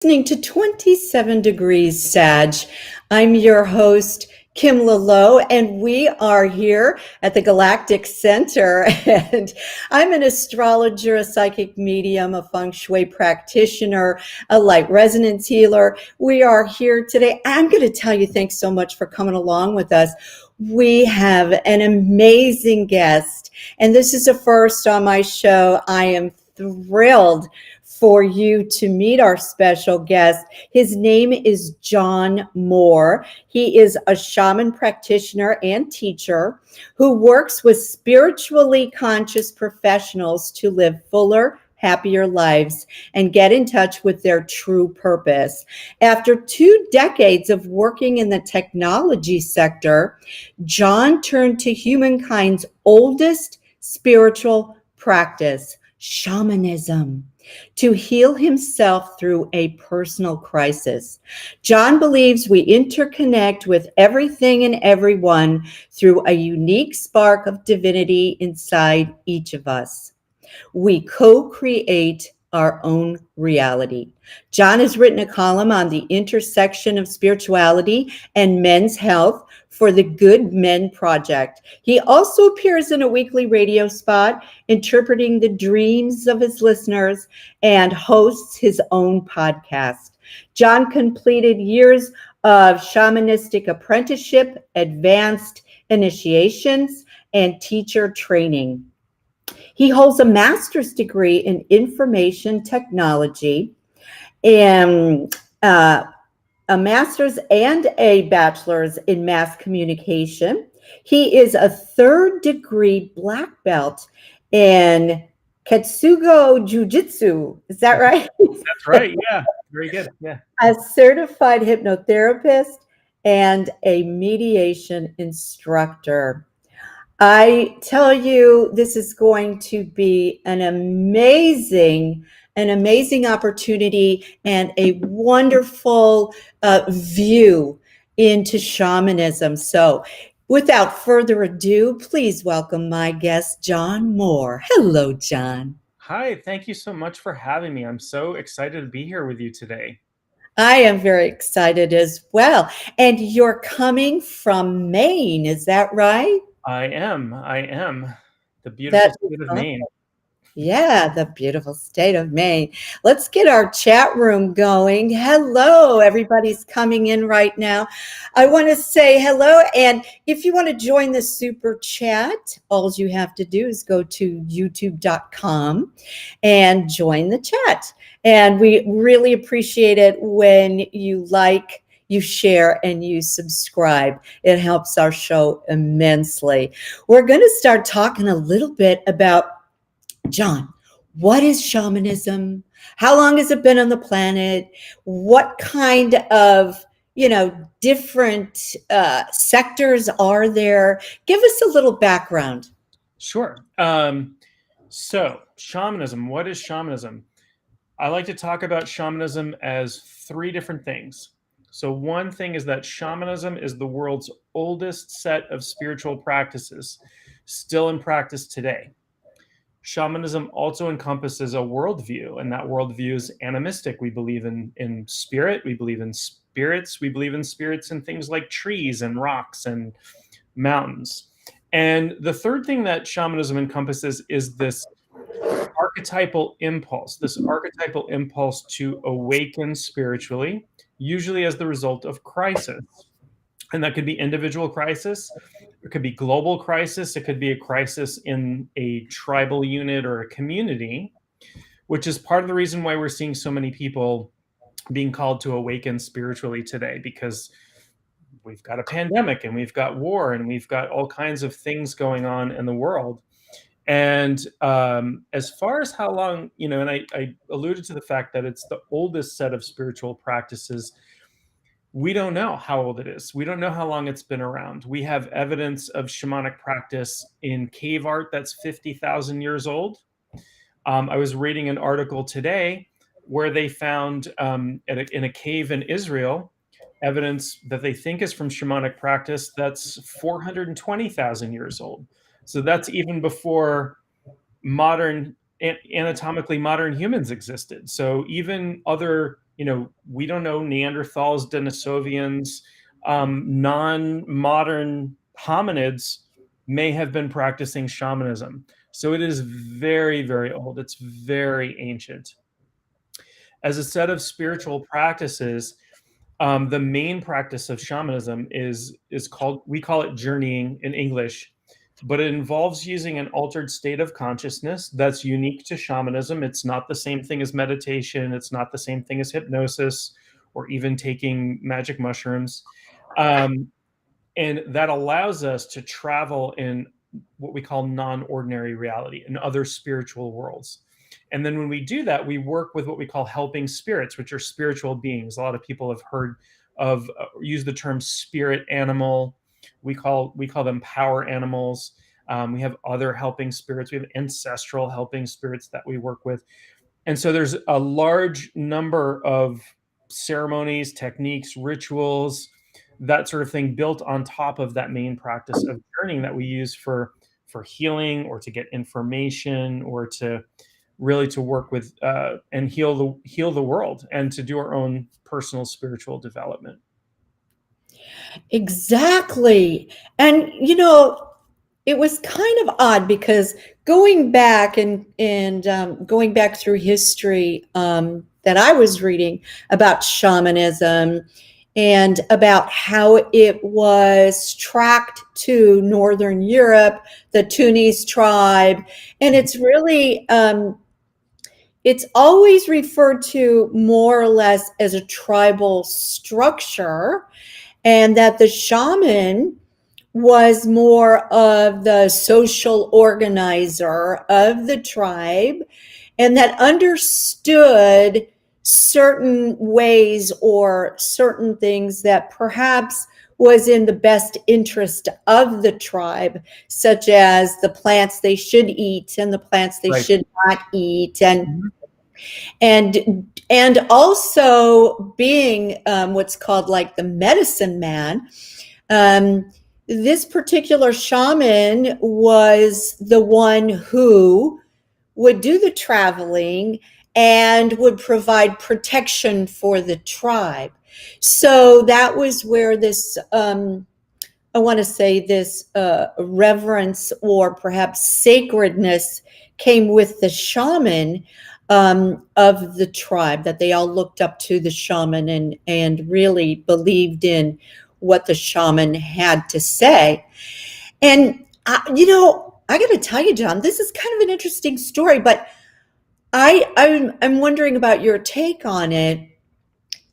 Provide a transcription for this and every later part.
Listening to 27 Degrees SAG. I'm your host, Kimla Lowe, and we are here at the Galactic Center. And I'm an astrologer, a psychic medium, a Feng Shui practitioner, a light resonance healer. We are here today. I'm going to tell you thanks so much for coming along with us. We have an amazing guest, and this is a first on my show. I am thrilled for you to meet our special guest. His name is John Moore. He is a shaman practitioner and teacher who works with spiritually conscious professionals to live fuller, happier lives and get in touch with their true purpose. After 2 decades of working in the technology sector, John turned to humankind's oldest spiritual practice, shamanism, to heal himself through a personal crisis. John believes we interconnect with everything and everyone through a unique spark of divinity inside each of us. We co-create our own reality. John has written a column on the intersection of spirituality and men's health for the Good Men Project. He also appears in a weekly radio spot interpreting the dreams of his listeners and hosts his own podcast. John completed years of shamanistic apprenticeship, advanced initiations, and teacher training. He holds a master's degree in information technology and a master's and a bachelor's in mass communication. He is a 3rd degree black belt in Ketsugo Jiu-Jitsu. Is that right? That's right. Yeah. Very good. Yeah. A certified hypnotherapist and a mediation instructor. I tell you, this is going to be an amazing opportunity and a wonderful view into shamanism. So without further ado, please welcome my guest, John Moore. Hello, John. Hi. Thank you so much for having me. I'm so excited to be here with you today. I am very excited as well. And you're coming from Maine, is that right? I am. The beautiful state of Maine. Yeah, the beautiful state of Maine. Let's get our chat room going. Hello, everybody's coming in right now. I want to say hello. And if you want to join the super chat, all you have to do is go to youtube.com and join the chat. And we really appreciate it when you like, you share, and you subscribe. It helps our show immensely. We're going to start talking a little bit about, John, what is shamanism? How long has it been on the planet? What kind of, different sectors are there? Give us a little background. Sure. So shamanism, what is shamanism? I like to talk about shamanism as 3 different things. So one thing is that shamanism is the world's oldest set of spiritual practices, still in practice today. Shamanism also encompasses a worldview, and that worldview is animistic. We believe in spirit, we believe in spirits, we believe in spirits in things like trees and rocks and mountains. And the third thing that shamanism encompasses is this archetypal impulse to awaken spiritually, usually as the result of crisis. And that could be individual crisis, it could be global crisis, it could be a crisis in a tribal unit or a community, which is part of the reason why we're seeing so many people being called to awaken spiritually today, because we've got a pandemic and we've got war and we've got all kinds of things going on in the world. And as far as how long, and I alluded to the fact that it's the oldest set of spiritual practices, we don't know how old it is. We don't know how long it's been around. We have evidence of shamanic practice in cave art that's 50,000 years old. I was reading an article today where they found in a cave in Israel evidence that they think is from shamanic practice that's 420,000 years old. So that's even before anatomically modern humans existed. So even other we don't know Neanderthals, Denisovians, non-modern hominids may have been practicing shamanism. So it is very, very old. It's very ancient. As a set of spiritual practices, the main practice of shamanism is called, we call it journeying in English, but it involves using an altered state of consciousness that's unique to shamanism. It's not the same thing as meditation. It's not the same thing as hypnosis or even taking magic mushrooms. And that allows us to travel in what we call non-ordinary reality, in other spiritual worlds. And then when we do that, we work with what we call helping spirits, which are spiritual beings. A lot of people have heard of, use the term spirit animal. We call them power animals. We have other helping spirits. We have ancestral helping spirits that we work with. And so there's a large number of ceremonies, techniques, rituals, that sort of thing built on top of that main practice of journeying that we use for healing, or to get information, or to really to work with and heal the world, and to do our own personal spiritual development. Exactly. And it was kind of odd because going back and going back through history that I was reading about shamanism and about how it was tracked to Northern Europe, the Tunis tribe, and it's really it's always referred to more or less as a tribal structure, and that the shaman was more of the social organizer of the tribe, and that understood certain ways or certain things that perhaps was in the best interest of the tribe, such as the plants they should eat and the plants they Right. should not eat, and also being what's called like the medicine man. This particular shaman was the one who would do the traveling and would provide protection for the tribe. So that was where this, I want to say, this reverence or perhaps sacredness came with the shaman of the tribe, that they all looked up to the shaman and really believed in what the shaman had to say. And, I got to tell you, John, this is kind of an interesting story, but I'm wondering about your take on it.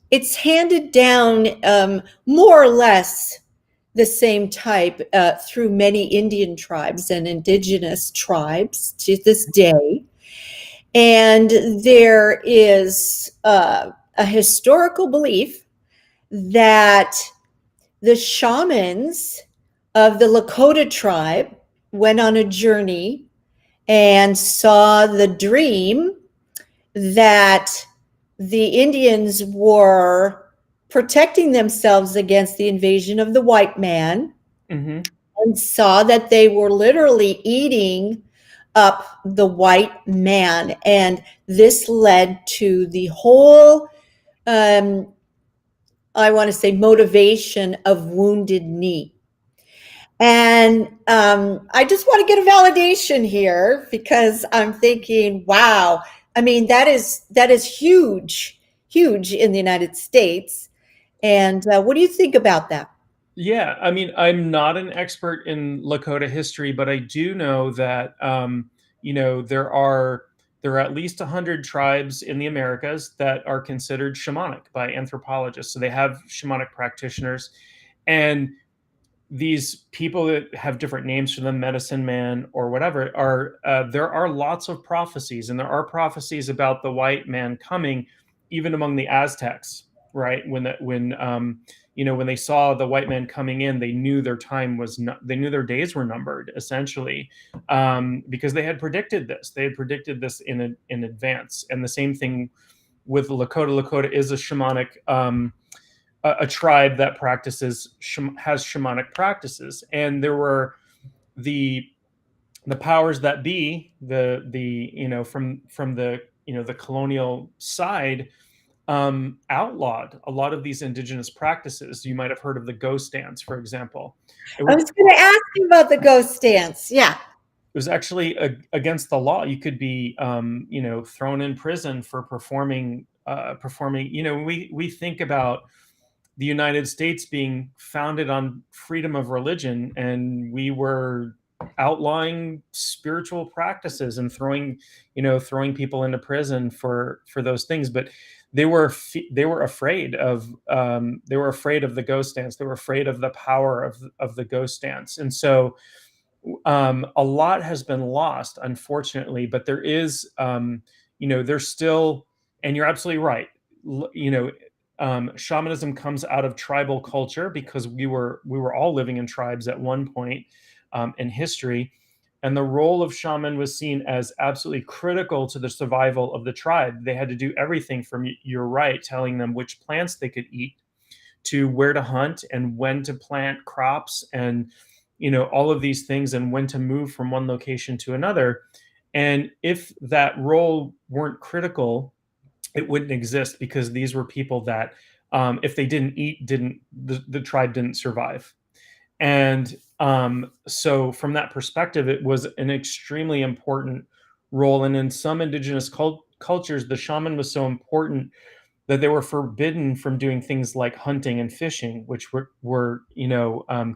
It's handed down more or less the same type through many Indian tribes and indigenous tribes to this day. And there is a historical belief that the shamans of the Lakota tribe went on a journey and saw the dream that the Indians were protecting themselves against the invasion of the white man, Mm-hmm. and saw that they were literally eating up the white man. And this led to the whole, I want to say, motivation of Wounded Knee. And I just want to get a validation here, because I'm thinking, wow, I mean, that is huge, huge in the United States. And what do you think about that? Yeah, I mean, I'm not an expert in Lakota history, but I do know that there are at least 100 tribes in the Americas that are considered shamanic by anthropologists. So they have shamanic practitioners, and these people that have different names for them, medicine man or whatever, are there are lots of prophecies, and there are prophecies about the white man coming, even among the Aztecs, right? When they saw the white man coming in, they knew their time was they knew their days were numbered, essentially, because they had predicted this. They had predicted this in advance. And the same thing with Lakota. Lakota is a shamanic. A tribe that has shamanic practices, and there were the powers that be, from the the colonial side, outlawed a lot of these indigenous practices. You might have heard of the ghost dance, for example. I was going to ask you about the ghost dance. Yeah. It was actually against the law. You could be, thrown in prison for performing. We think about the United States being founded on freedom of religion, and we were outlawing spiritual practices and throwing people into prison for those things. But they were afraid of the ghost dance. They were afraid of the power of the ghost dance, and so a lot has been lost, unfortunately. But there is, there's still, and you're absolutely right. Shamanism comes out of tribal culture because we were all living in tribes at one point in history, and the role of shaman was seen as absolutely critical to the survival of the tribe. They had to do everything from, you're right, telling them which plants they could eat, to where to hunt and when to plant crops, and all of these things, and when to move from one location to another. And if that role weren't critical, it wouldn't exist, because these were people that, if they didn't eat, the tribe didn't survive. And so from that perspective, it was an extremely important role. And in some indigenous cultures, the shaman was so important that they were forbidden from doing things like hunting and fishing, which were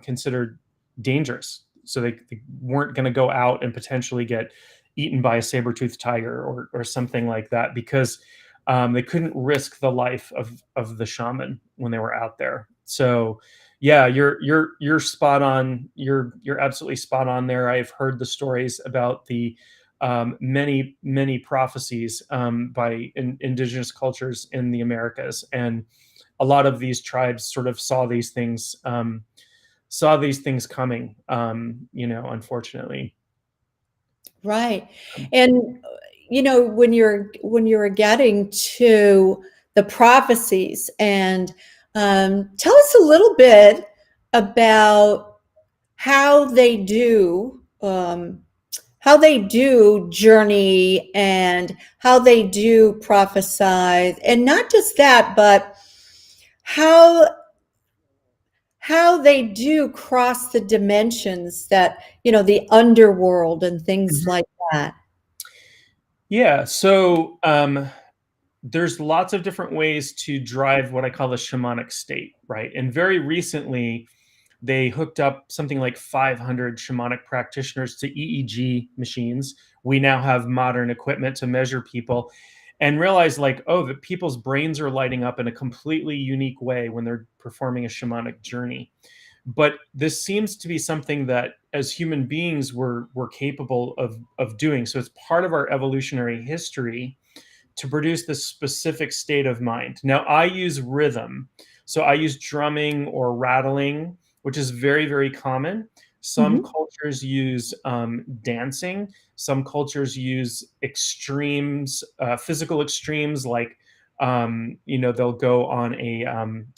considered dangerous. So they weren't going to go out and potentially get eaten by a saber-toothed tiger or something like that, because they couldn't risk the life of the shaman when they were out there. So yeah, you're spot on. You're absolutely spot on there. I've heard the stories about the many prophecies by indigenous cultures in the Americas, and a lot of these tribes sort of saw these things coming. Unfortunately. Right. And when you're getting to the prophecies, and tell us a little bit about how they do journey, and how they do prophesy, and not just that, but how they do cross the dimensions, that the underworld and things like that. Yeah. So there's lots of different ways to drive what I call the shamanic state, right? And very recently, they hooked up something like 500 shamanic practitioners to EEG machines. We now have modern equipment to measure people, and realize, like, oh, that people's brains are lighting up in a completely unique way when they're performing a shamanic journey. But this seems to be something that, as human beings, we're capable of doing. So it's part of our evolutionary history to produce this specific state of mind. Now, I use rhythm. So I use drumming or rattling, which is very, very common. Some cultures use dancing. Some cultures use extremes, physical extremes, like, they'll go on a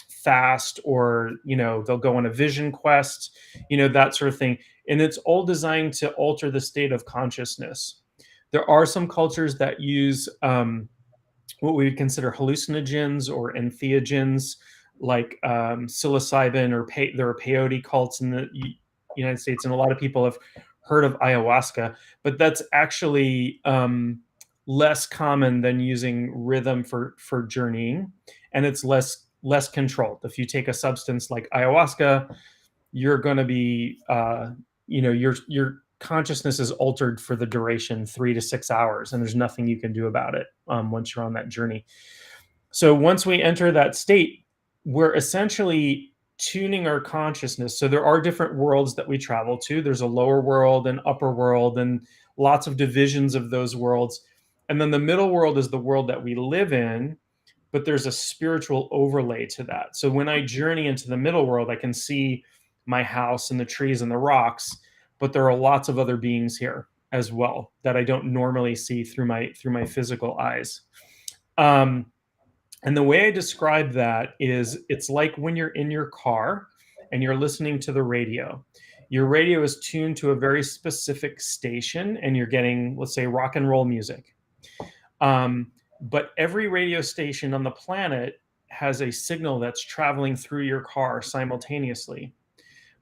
fast, or, they'll go on a vision quest, that sort of thing. And it's all designed to alter the state of consciousness. There are some cultures that use what we would consider hallucinogens or entheogens, like psilocybin, or there are peyote cults in the United States, and a lot of people have heard of ayahuasca, but that's actually less common than using rhythm for journeying, and it's less controlled. If you take a substance like ayahuasca, you're going to be your consciousness is altered for the duration 3 to 6 hours, and there's nothing you can do about it once you're on that journey. So once we enter that state, we're essentially tuning our consciousness. So there are different worlds that we travel to. There's a lower world and upper world, and lots of divisions of those worlds. And then the middle world is the world that we live in, but there's a spiritual overlay to that. So when I journey into the middle world, I can see my house and the trees and the rocks, but there are lots of other beings here as well that I don't normally see through my physical eyes. And the way I describe that is, it's like when you're in your car and you're listening to the radio. Your radio is tuned to a very specific station, and you're getting, let's say, rock and roll music. but every radio station on the planet has a signal that's traveling through your car simultaneously.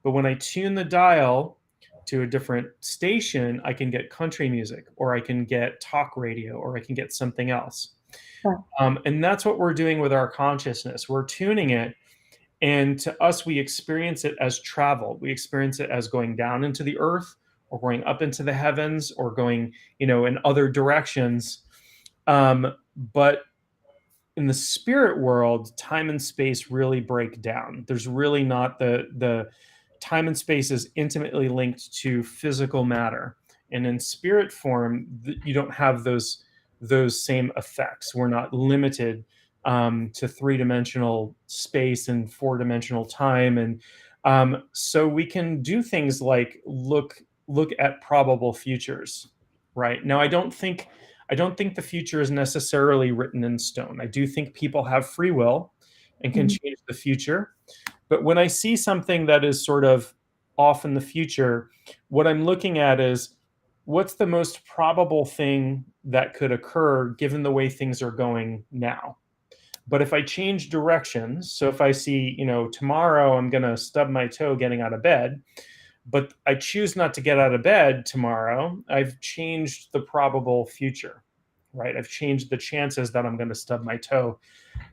But when I tune the dial to a different station, I can get country music, or I can get talk radio, or I can get something else. And that's what we're doing with our consciousness. We're tuning it, and to us, we experience it as travel. We experience it as going down into the earth, or going up into the heavens, or going, in other directions. But in the spirit world, time and space really break down. There's really not the time and space is intimately linked to physical matter, and in spirit form, you don't have those same effects. We're not limited to three-dimensional space and four-dimensional time, and so we can do things like look at probable futures. Right now, I don't think the future is necessarily written in stone. I do think people have free will and can change the future. But when I see something that is sort of off in the future, what I'm looking at is, what's the most probable thing that could occur given the way things are going now? But if I change directions, so if I see, tomorrow I'm going to stub my toe getting out of bed, but I choose not to get out of bed tomorrow, I've changed the probable future, right? I've changed the chances that I'm going to stub my toe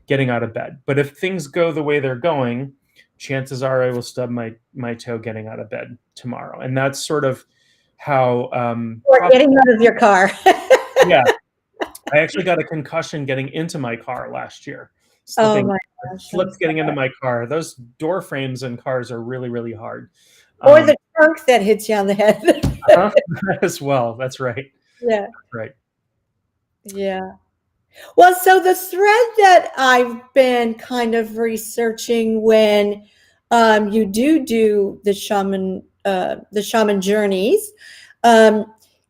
getting out of bed. But if things go the way they're going, chances are I will stub my toe getting out of bed tomorrow. And that's sort of how or getting out of your car. Yeah, I actually got a concussion getting into my car last year. Oh my gosh, Slipped getting into my car. Those door frames in cars are really, really hard. Or the trunk that hits you on the head. As well. That's right. Yeah. That's right. Yeah. Well, so the thread that I've been kind of researching when you do the shaman journeys,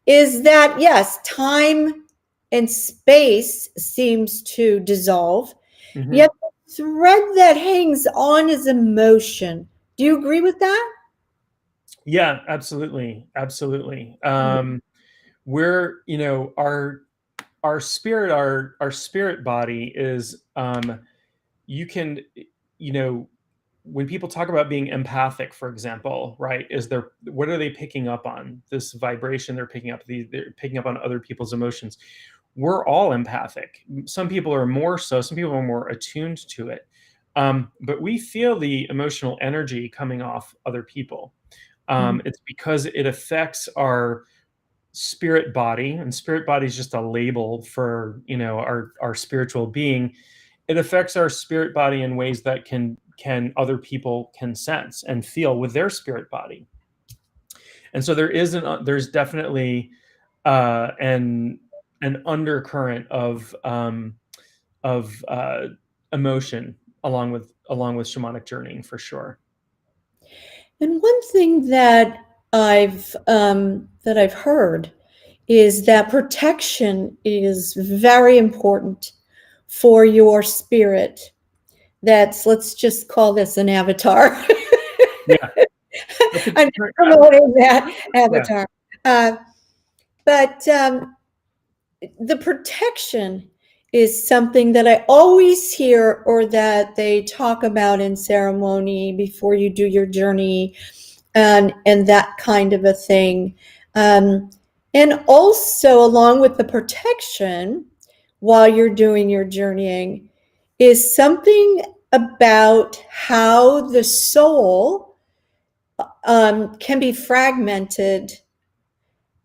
is that yes, time and space seems to dissolve. Yet the thread that hangs on is emotion. Do you agree with that? Yeah, absolutely. Absolutely. We're, our spirit body is, you can, when people talk about being empathic, for example, right, what are they picking up on? This vibration they're picking up, they're picking up on other people's emotions. We're all empathic. Some people are more so, some people are more attuned to it. But we feel the emotional energy coming off other people. It's because it affects our spirit body, and spirit body is just a label for, our spiritual being. It affects our spirit body in ways that can other people can sense and feel with their spirit body. And so there's definitely an undercurrent of emotion along with shamanic journeying, for sure. And one thing that I've heard is that protection is very important for your spirit. Let's just call this an avatar. Yeah. I'm promoting that avatar. Yeah. But the protection is something that I always hear, or that they talk about in ceremony before you do your journey, and that kind of a thing. And also, along with the protection while you're doing your journeying, is something about how the soul can be fragmented.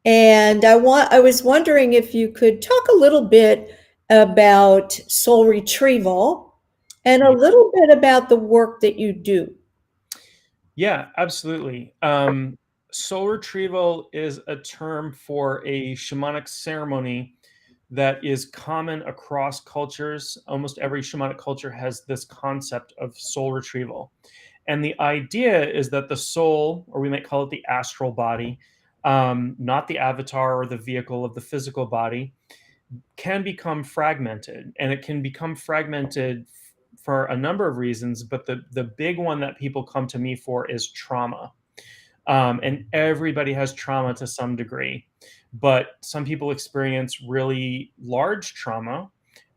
And I was wondering if you could talk a little bit about soul retrieval and a little bit about the work that you do. Yeah, absolutely. Soul retrieval is a term for a shamanic ceremony that is common across cultures. Almost every shamanic culture has this concept of soul retrieval. And the idea is that the soul, or we might call it the astral body, not the avatar or the vehicle of the physical body, can become fragmented. And it can become fragmented for a number of reasons, but the big one that people come to me for is trauma. And everybody has trauma to some degree, but some people experience really large trauma,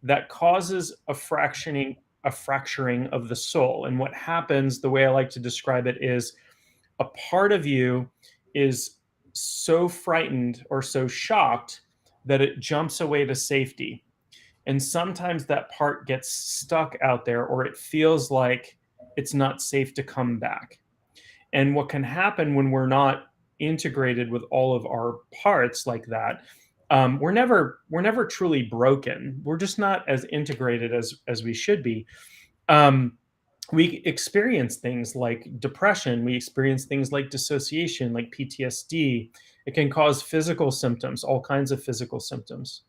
that causes a fracturing of the soul. And what happens, the way I like to describe it, is a part of you is so frightened or so shocked that it jumps away to safety. And sometimes that part gets stuck out there, or it feels like it's not safe to come back. And what can happen when we're not integrated with all of our parts like that, we're never truly broken. We're just not as integrated as we should be. We experience things like depression. We experience things like dissociation, like PTSD. It can cause physical symptoms, all kinds of physical symptoms.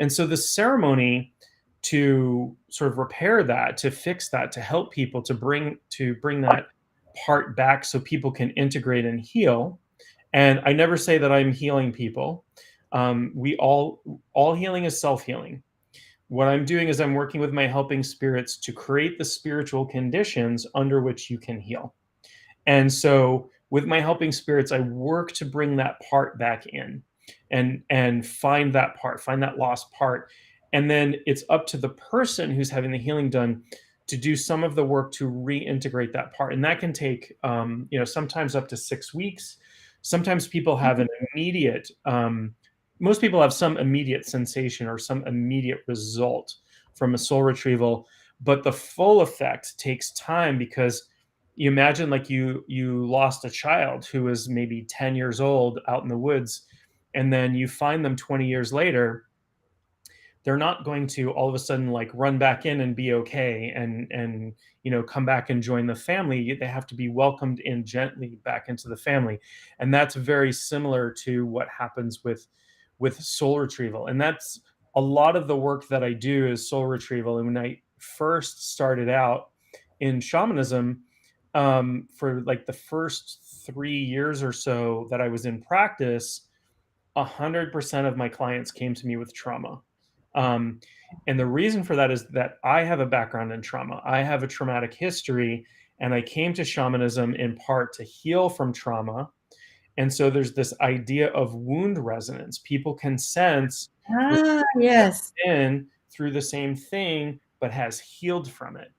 And so the ceremony to sort of repair that, to fix that, to help people, to bring that part back so people can integrate and heal. And I never say that I'm healing people. We all healing is self-healing. What I'm doing is I'm working with my helping spirits to create the spiritual conditions under which you can heal. And so with my helping spirits, I work to bring that part back in and find that part, find that lost part. And then it's up to the person who's having the healing done to do some of the work to reintegrate that part. And that can take, sometimes up to 6 weeks. Sometimes people have an immediate, most people have some immediate sensation or some immediate result from a soul retrieval, but the full effect takes time, because you imagine like you lost a child who was maybe 10 years old out in the woods, and then you find them 20 years later. They're not going to all of a sudden like run back in and be okay and come back and join the family. They have to be welcomed in gently back into the family. And that's very similar to what happens with soul retrieval. And that's a lot of the work that I do is soul retrieval. And when I first started out in shamanism, for like the first 3 years or so that I was in practice, 100% of my clients came to me with trauma. And the reason for that is that I have a background in trauma. I have a traumatic history, and I came to shamanism in part to heal from trauma. And so there's this idea of wound resonance. People can sense when Yes. in through the same thing, but has healed from it.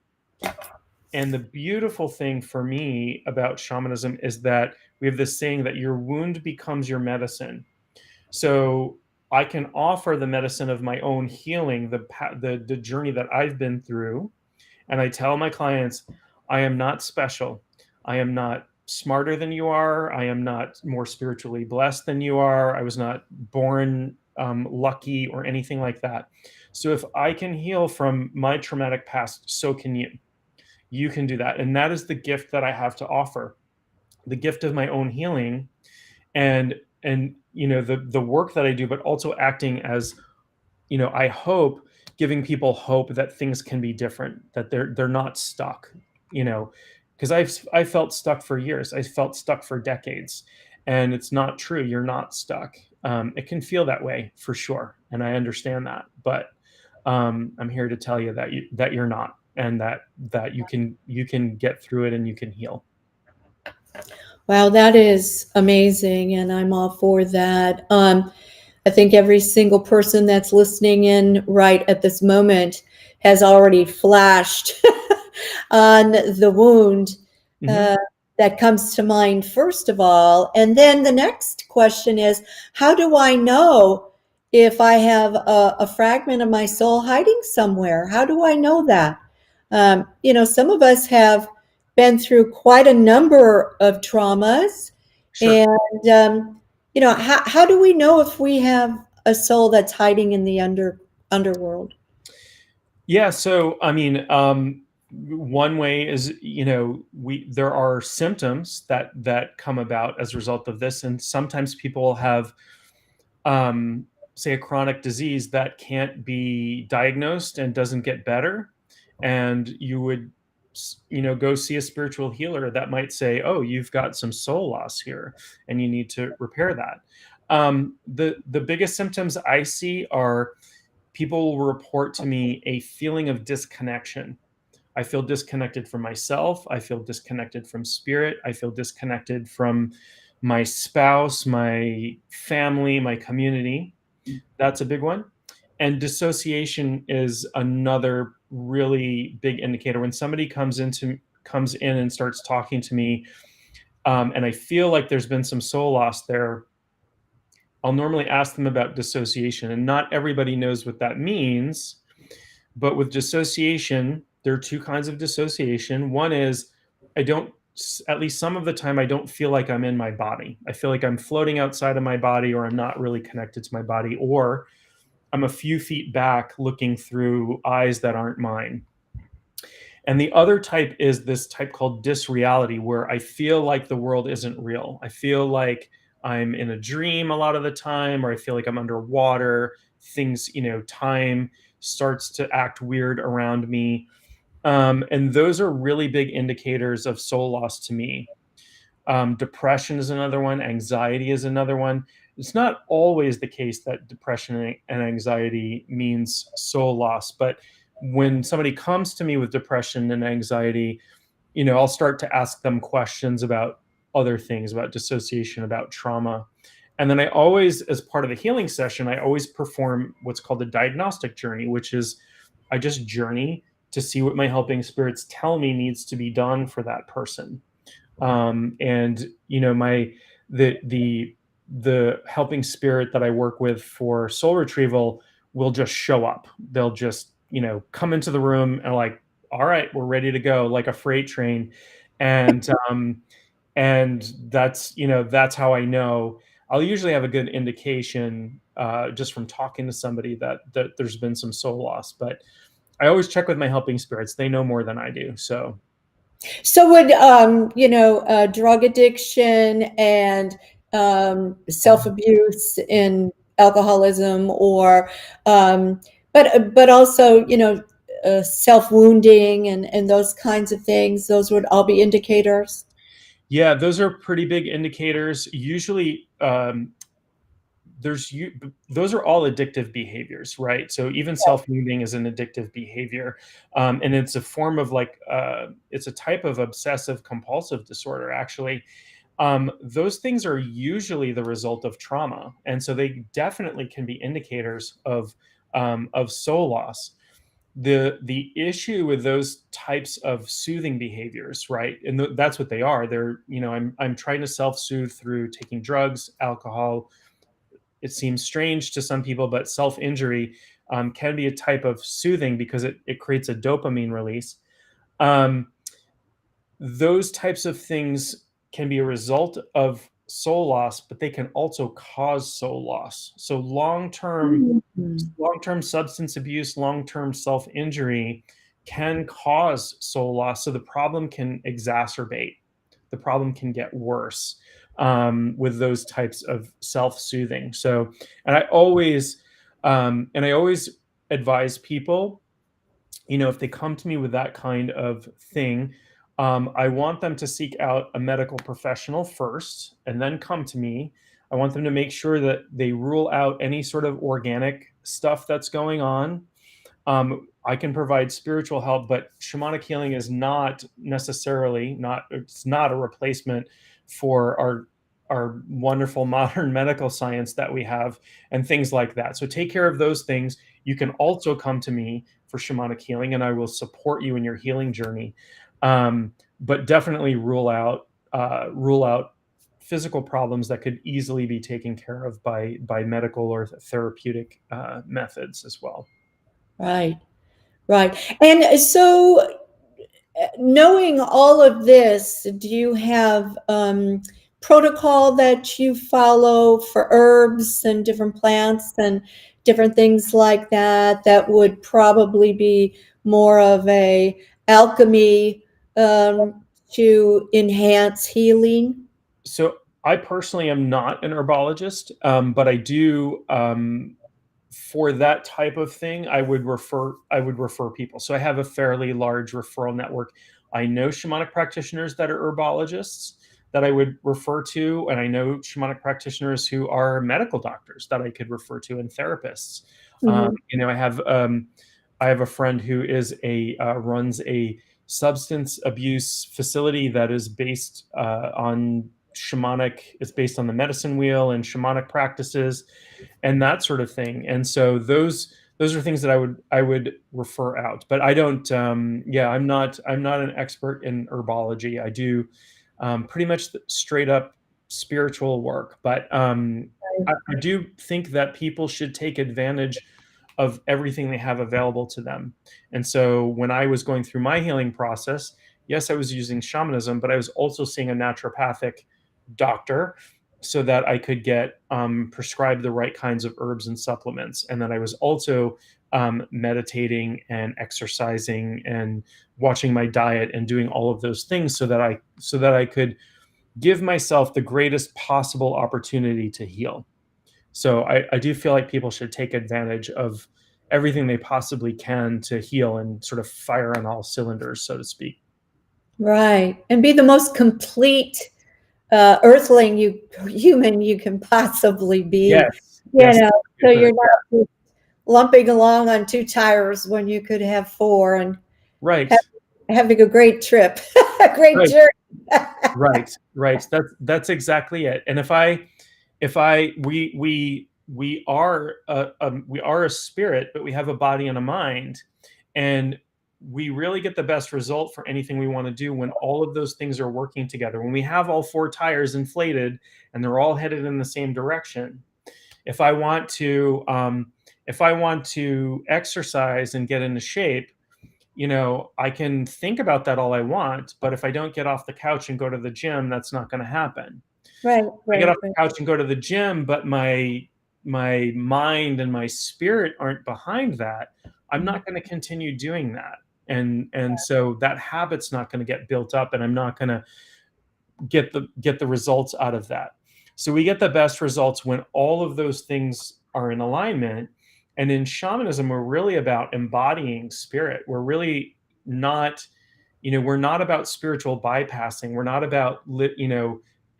And the beautiful thing for me about shamanism is that we have this saying that your wound becomes your medicine. So I can offer the medicine of my own healing, the journey that I've been through. And I tell my clients, I am not special. I am not smarter than you are. I am not more spiritually blessed than you are. I was not born lucky or anything like that. So if I can heal from my traumatic past, so can you. You can do that. And that is the gift that I have to offer, the gift of my own healing. And the work that I do, but also acting as, I hope, giving people hope that things can be different, that they're not stuck, because I felt stuck for years. I felt stuck for decades, and it's not true. You're not stuck. It can feel that way for sure, and I understand that, but I'm here to tell you that you're not, and that you can get through it and you can heal. Wow, that is amazing, and I'm all for that. I think every single person that's listening in right at this moment has already flashed on the wound that comes to mind, first of all. And then the next question is, how do I know if I have a fragment of my soul hiding somewhere? How do I know that? Some of us have been through quite a number of traumas. Sure. And, how do we know if we have a soul that's hiding in the underworld? Yeah. So, I mean, one way is, there are symptoms that come about as a result of this. And sometimes people have, say, a chronic disease that can't be diagnosed and doesn't get better. And you would, go see a spiritual healer that might say, oh, you've got some soul loss here and you need to repair that. The biggest symptoms I see are people will report to me a feeling of disconnection. I feel disconnected from myself. I feel disconnected from spirit. I feel disconnected from my spouse, my family, my community. That's a big one. And dissociation is another really big indicator. When somebody comes in and starts talking to me, and I feel like there's been some soul loss there, I'll normally ask them about dissociation. And not everybody knows what that means. But with dissociation, there are two kinds of dissociation. One is I don't, at least some of the time, I don't feel like I'm in my body. I feel like I'm floating outside of my body, or I'm not really connected to my body, or I'm a few feet back looking through eyes that aren't mine. And the other type is this type called disreality, where I feel like the world isn't real. I feel like I'm in a dream a lot of the time, or I feel like I'm underwater. Things, time starts to act weird around me. And those are really big indicators of soul loss to me. Depression is another one. Anxiety is another one. It's not always the case that depression and anxiety means soul loss, but when somebody comes to me with depression and anxiety, I'll start to ask them questions about other things, about dissociation, about trauma. And then I always, as part of the healing session, I always perform what's called the Diagnostic Journey, which is I just journey to see what my helping spirits tell me needs to be done for that person. And the helping spirit that I work with for soul retrieval will just show up. They'll just come into the room and like, all right, we're ready to go, like a freight train. And that's how I know. I'll usually have a good indication just from talking to somebody that there's been some soul loss. But I always check with my helping spirits. They know more than I do. So would drug addiction and self-abuse and alcoholism, or but also self-wounding and those kinds of things, those would all be indicators? yeah, those are pretty big indicators. Usually, those are all addictive behaviors, right? So even self-wounding is an addictive behavior, and it's a form of it's a type of obsessive compulsive disorder, actually. Those things are usually the result of trauma, and so they definitely can be indicators of soul loss. The issue with those types of soothing behaviors, right? And that's what they are. They're, I'm trying to self-soothe through taking drugs, alcohol. It seems strange to some people, but self-injury can be a type of soothing because it creates a dopamine release. Um, those types of things can be a result of soul loss, but they can also cause soul loss. So long-term substance abuse, long-term self-injury can cause soul loss. So the problem can exacerbate. The problem can get worse with those types of self-soothing. So, and I always advise people, if they come to me with that kind of thing, I want them to seek out a medical professional first and then come to me. I want them to make sure that they rule out any sort of organic stuff that's going on. I can provide spiritual help, but shamanic healing is not necessarily it's not a replacement for our wonderful modern medical science that we have and things like that. So take care of those things. You can also come to me for shamanic healing, and I will support you in your healing journey. But definitely rule out physical problems that could easily be taken care of by medical or therapeutic methods as well. Right, right. And so, knowing all of this, do you have protocol that you follow for herbs and different plants and different things like that, that would probably be more of a alchemy to enhance healing? So I personally am not an herbologist, but I do for that type of thing. I would refer people. So I have a fairly large referral network. I know shamanic practitioners that are herbologists that I would refer to, and I know shamanic practitioners who are medical doctors that I could refer to, and therapists. I have a friend who runs a substance abuse facility that is based on shamanic. It's based on the medicine wheel and shamanic practices and that sort of thing. And so those those are things that I would refer out. But I don't. Yeah, I'm not an expert in herbology. I do pretty much straight up spiritual work. But I do think that people should take advantage of everything they have available to them. And so when I was going through my healing process, yes, I was using shamanism, but I was also seeing a naturopathic doctor so that I could get prescribed the right kinds of herbs and supplements. And then I was also meditating and exercising and watching my diet and doing all of those things so that I could give myself the greatest possible opportunity to heal. So I do feel like people should take advantage of everything they possibly can to heal and sort of fire on all cylinders, so to speak. Right. And be the most complete human you can possibly be. Yes, You yes, know, so good. you're not just lumping along on two tires when you could have four and Right, have, having a great trip, a great right, journey. right. That's exactly it. And if I we are we are a spirit, but we have a body and a mind, and we really get the best result for anything we want to do when all of those things are working together. When we have all four tires inflated and they're all headed in the same direction. If I want to exercise and get into shape, I can think about that all I want, but if I don't get off the couch and go to the gym, that's not going to happen. Right, I get right, off the couch and go to the gym, but my mind and my spirit aren't behind that, I'm not going to continue doing that. And so that habit's not going to get built up, and I'm not going to get the results out of that. So we get the best results when all of those things are in alignment. And in shamanism, we're really about embodying spirit. We're really not, we're not about spiritual bypassing. We're not about,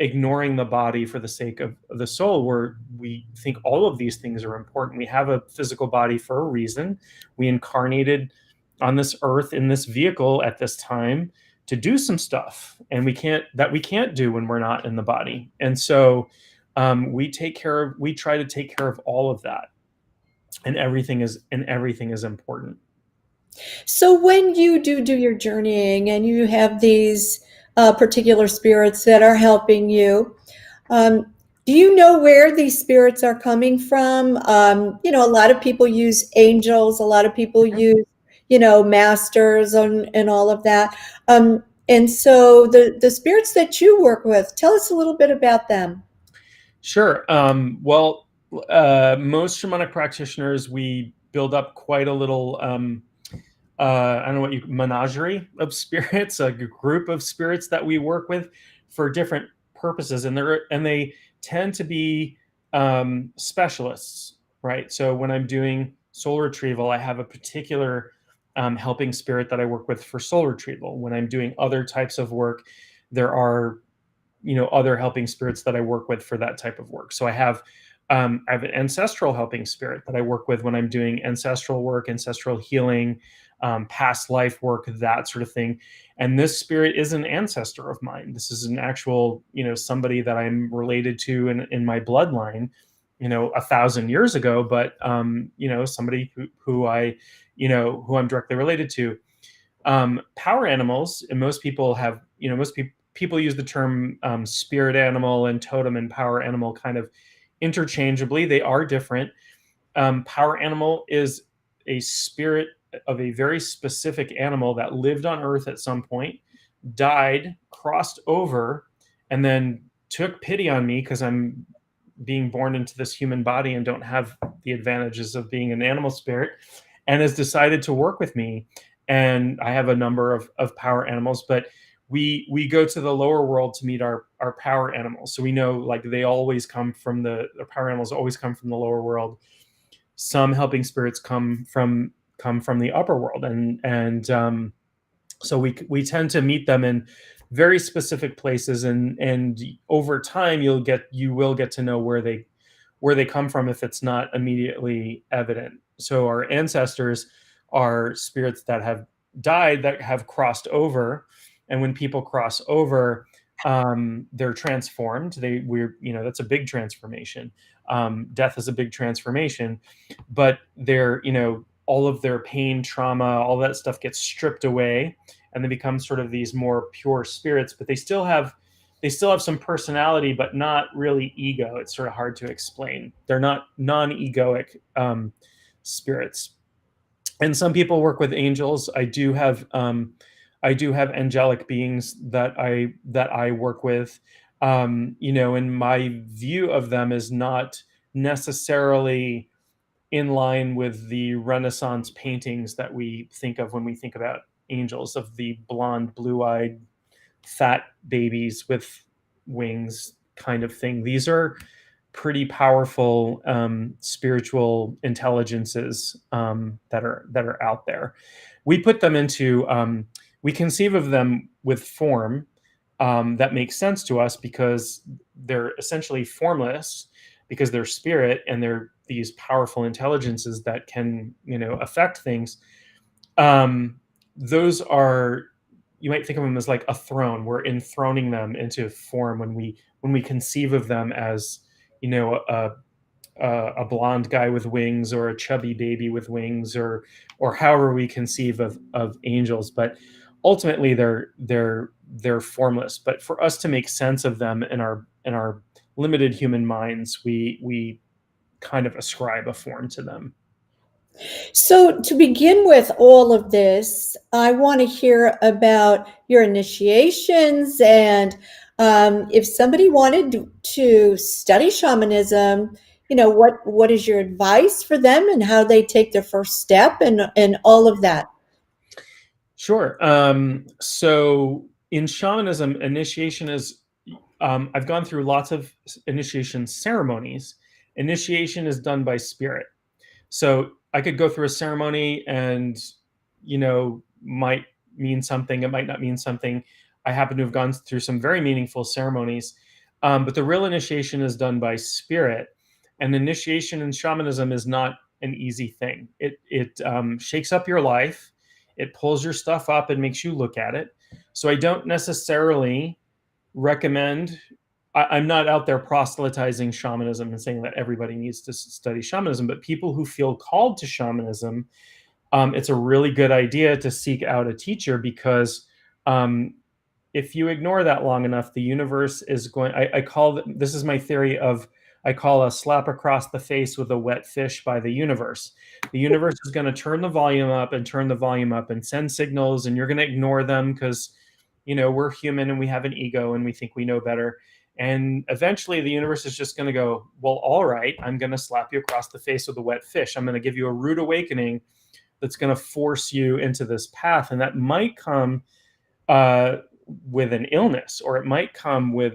ignoring the body for the sake of the soul. We think all of these things are important. We have a physical body for a reason. We incarnated on this earth in this vehicle at this time to do some stuff, and we can't do when we're not in the body. And so we try to take care of all of that, and everything is important. So when you do your journeying and you have these particular spirits that are helping you, um, do you know where these spirits are coming from? A lot of people use angels, a lot of people use, masters and all of that. And so the spirits that you work with, tell us a little bit about them. Sure. Well, most shamanic practitioners, we build up quite a little I don't know menagerie of spirits, a group of spirits that we work with for different purposes, and they tend to be specialists, right? So when I'm doing soul retrieval, I have a particular helping spirit that I work with for soul retrieval. When I'm doing other types of work, there are other helping spirits that I work with for that type of work. So I have an ancestral helping spirit that I work with when I'm doing ancestral work, ancestral healing, past life work, that sort of thing. And this spirit is an ancestor of mine. This is an actual, somebody that I'm related to in my bloodline, 1,000 years ago, but, somebody who I'm directly related to. Power animals, and most people have, people use the term spirit animal and totem and power animal kind of interchangeably. They are different. Power animal is a spirit of a very specific animal that lived on Earth at some point, died, crossed over, and then took pity on me because I'm being born into this human body and don't have the advantages of being an animal spirit, and has decided to work with me. And I have a number of power animals, but we go to the lower world to meet our power animals. So we know, like, they always come from the power animals always come from the lower world. Some helping spirits come from the upper world, and so we tend to meet them in very specific places, and over time you will get to know where they come from if it's not immediately evident. So our ancestors are spirits that have died, that have crossed over, and when people cross over, they're transformed. That's a big transformation. Death is a big transformation, but all of their pain, trauma, all that stuff gets stripped away, and they become sort of these more pure spirits. But they still have some personality, but not really ego. It's sort of hard to explain. They're not non-egoic spirits. And some people work with angels. I do have angelic beings that I work with. And my view of them is not necessarily in line with the Renaissance paintings that we think of when we think about angels, of the blonde, blue-eyed, fat babies with wings kind of thing. These are pretty powerful spiritual intelligences that are out there. We put them into we conceive of them with form that makes sense to us because they're essentially formless, because they're spirit and they're these powerful intelligences that can affect things. Those are, you might think of them as like a throne. We're enthroning them into form when we conceive of them as a blonde guy with wings, or a chubby baby with wings, or however we conceive of angels. But ultimately they're formless. But for us to make sense of them in our limited human minds, we kind of ascribe a form to them. So, to begin with all of this, I want to hear about your initiations, and if somebody wanted to study shamanism, what is your advice for them, and how they take their first step, and all of that? Sure. So in shamanism, initiation is, I've gone through lots of initiation ceremonies. Initiation is done by spirit. So I could go through a ceremony and, might mean something. It might not mean something. I happen to have gone through some very meaningful ceremonies. But the real initiation is done by spirit. And initiation in shamanism is not an easy thing. It shakes up your life. It pulls your stuff up and makes you look at it. So I don't necessarily recommend, I'm not out there proselytizing shamanism and saying that everybody needs to study shamanism, but people who feel called to shamanism, it's a really good idea to seek out a teacher, because if you ignore that long enough, the universe is going, this is my theory of, I call a slap across the face with a wet fish by the universe. The universe is going to turn the volume up and turn the volume up and send signals, and you're going to ignore them because, we're human and we have an ego and we think we know better. And eventually the universe is just going to go, well, all right, I'm going to slap you across the face with a wet fish. I'm going to give you a rude awakening that's going to force you into this path. And that might come with an illness, or it might come with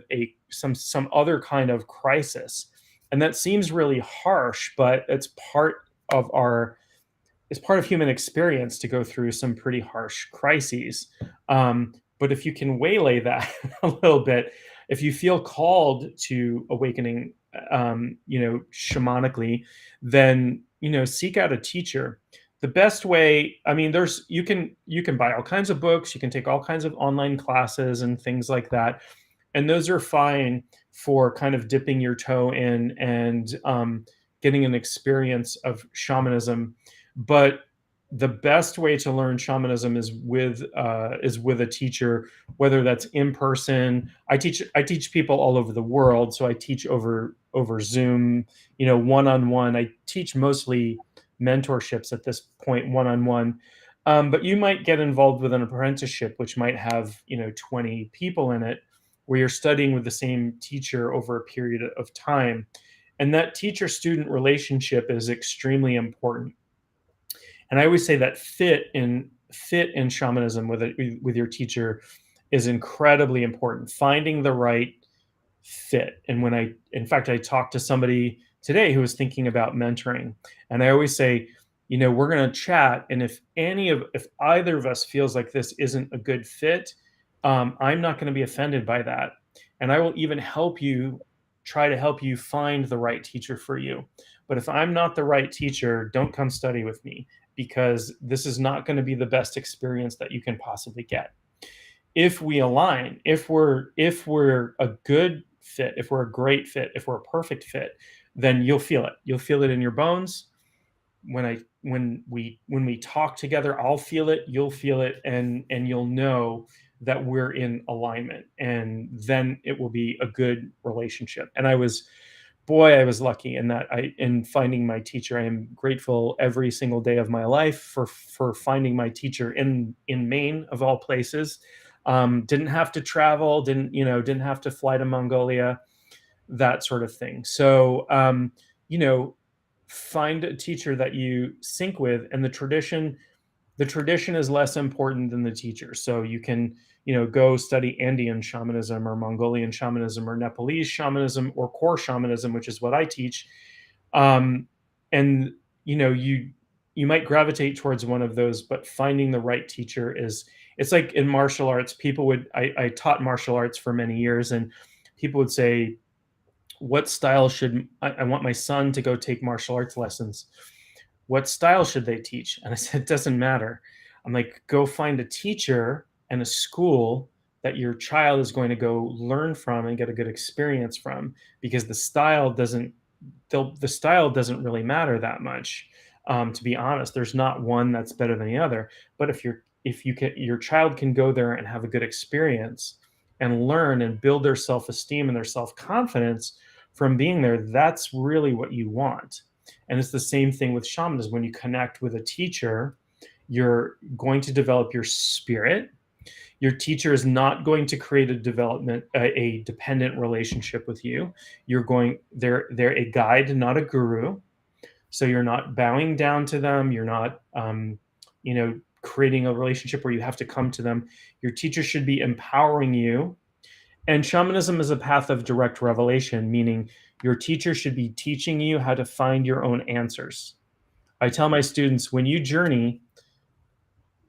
some other kind of crisis. And that seems really harsh, but it's part of human experience to go through some pretty harsh crises. But if you can waylay that a little bit, if you feel called to awakening, shamanically, then, seek out a teacher. The best way, you can buy all kinds of books, you can take all kinds of online classes and things like that. And those are fine for kind of dipping your toe in and getting an experience of shamanism. But the best way to learn shamanism is with a teacher, whether that's in person. I teach people all over the world, so I teach over Zoom, one-on-one. I teach mostly mentorships at this point, one-on-one. But you might get involved with an apprenticeship, which might have 20 people in it, where you're studying with the same teacher over a period of time. And that teacher-student relationship is extremely important. And I always say that fit in shamanism with your teacher is incredibly important. Finding the right fit. And in fact, I talked to somebody today who was thinking about mentoring, and I always say, we're going to chat, and if either of us feels like this isn't a good fit, I'm not going to be offended by that, and I will even try to help you find the right teacher for you. But if I'm not the right teacher, don't come study with me, because this is not going to be the best experience that you can possibly get. If we align, if we're a good fit, if we're a great fit, if we're a perfect fit, then you'll feel it. You'll feel it in your bones. When we talk together, I'll feel it, you'll feel it, and you'll know that we're in alignment, and then it will be a good relationship. And I was lucky in that in finding my teacher. I am grateful every single day of my life for finding my teacher in Maine, of all places. Didn't have to travel, didn't have to fly to Mongolia, that sort of thing. So find a teacher that you sync with, and the tradition is less important than the teacher. So you can, go study Andean shamanism or Mongolian shamanism or Nepalese shamanism or core shamanism, which is what I teach. And you might gravitate towards one of those, but finding the right teacher it's like in martial arts. I taught martial arts for many years, and people would say, what style I want my son to go take martial arts lessons. What style should they teach? And I said, it doesn't matter. I'm like, go find a teacher and a school that your child is going to go learn from and get a good experience from, because the style doesn't really matter that much. To be honest, there's not one that's better than the other. But if your child can go there and have a good experience and learn and build their self-esteem and their self-confidence from being there, that's really what you want. And it's the same thing with shamanism. When you connect with a teacher, you're going to develop your spirit. Your teacher is not going to create a dependent relationship with you. They're a guide, not a guru. So you're not bowing down to them. You're not, creating a relationship where you have to come to them. Your teacher should be empowering you. And shamanism is a path of direct revelation, meaning your teacher should be teaching you how to find your own answers. I tell my students, when you journey,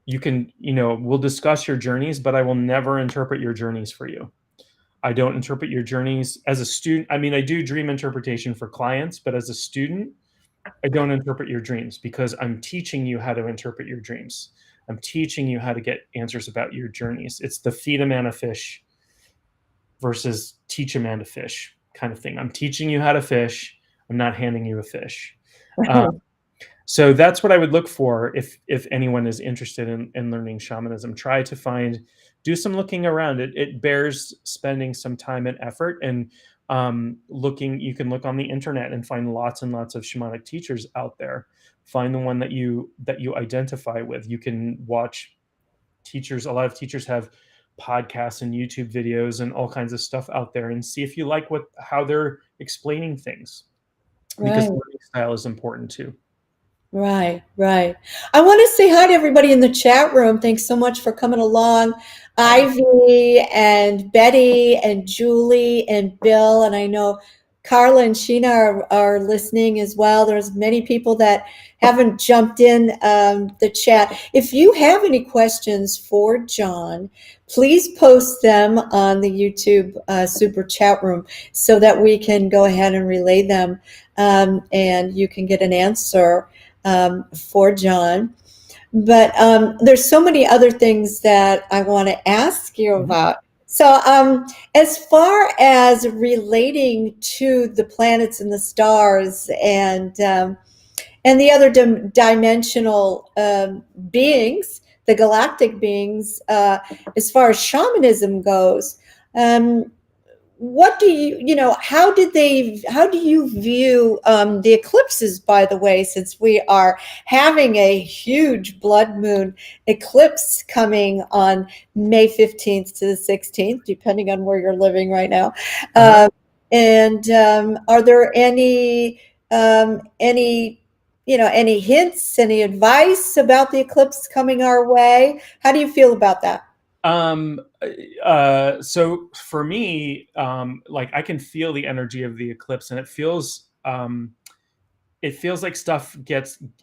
we'll discuss your journeys, but I will never interpret your journeys for you. I don't interpret your journeys as a student. I mean, I do dream interpretation for clients, but as a student, I don't interpret your dreams, because I'm teaching you how to interpret your dreams. I'm teaching you how to get answers about your journeys. It's the feed a man a fish versus teach a man to fish kind of thing. I'm teaching you how to fish. I'm not handing you a fish. So that's what I would look for if anyone is interested in learning shamanism. Do some looking around. It bears spending some time and effort, and you can look on the internet and find lots and lots of shamanic teachers out there. Find the one that you identify with. You can watch teachers. A lot of teachers have podcasts and YouTube videos and all kinds of stuff out there, and see if you like how they're explaining things, because the learning style is important too. Right. I want to say hi to everybody in the chat room. Thanks so much for coming along. Ivy and Betty and Julie and Bill, and I know Carla and Sheena are listening as well. There's many people that haven't jumped in the chat. If you have any questions for John, please post them on the YouTube super chat room so that we can go ahead and relay them, and you can get an answer for John. But there's so many other things that I want to ask you about. So as far as relating to the planets and the stars and the other dimensional beings, the galactic beings, as far as shamanism goes, what do how do you view the eclipses, by the way, since we are having a huge blood moon eclipse coming on May 15th to the 16th, depending on where you're living right now. And are there any hints, any advice about the eclipse coming our way? How do you feel about that? So for me, like I can feel the energy of the eclipse, and it feels like stuff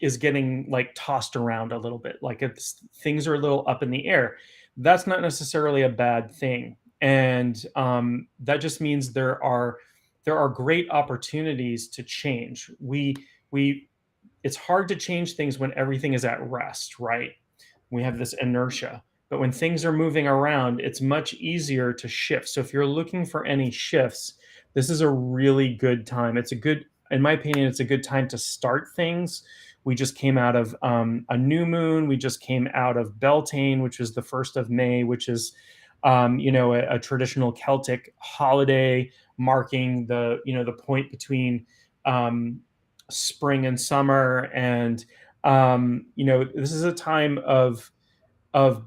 is getting like tossed around a little bit. Like things are a little up in the air. That's not necessarily a bad thing. And that just means there are great opportunities to change. It's hard to change things when everything is at rest, right? We have this inertia. But when things are moving around, it's much easier to shift. So if you're looking for any shifts, this is a really good time. It's a good in my opinion, it's a good time to start things. We just came out of a new moon. We just came out of Beltane, which is the 1st of May, which is, a traditional Celtic holiday marking the point between spring and summer. And, this is a time of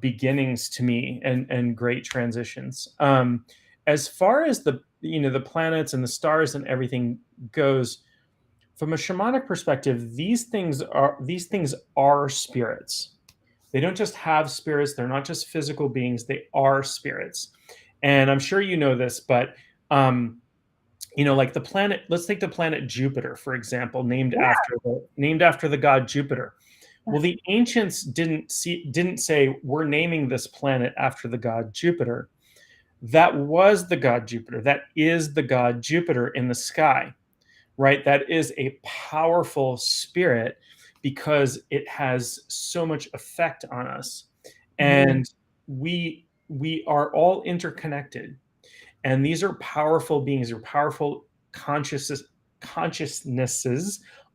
beginnings to me, and great transitions. As far as the planets and the stars and everything goes, from a shamanic perspective, these things are spirits. They don't just have spirits. They're not just physical beings. They are spirits. And I'm sure you know this, but like the planet, let's take the planet Jupiter, for example, named after the god Jupiter. Well, the ancients didn't say we're naming this planet after the god Jupiter. That was the god Jupiter. That is the god Jupiter in the sky, right? That is a powerful spirit because it has so much effect on us. And we are all interconnected. And these are powerful beings, they're powerful consciousnesses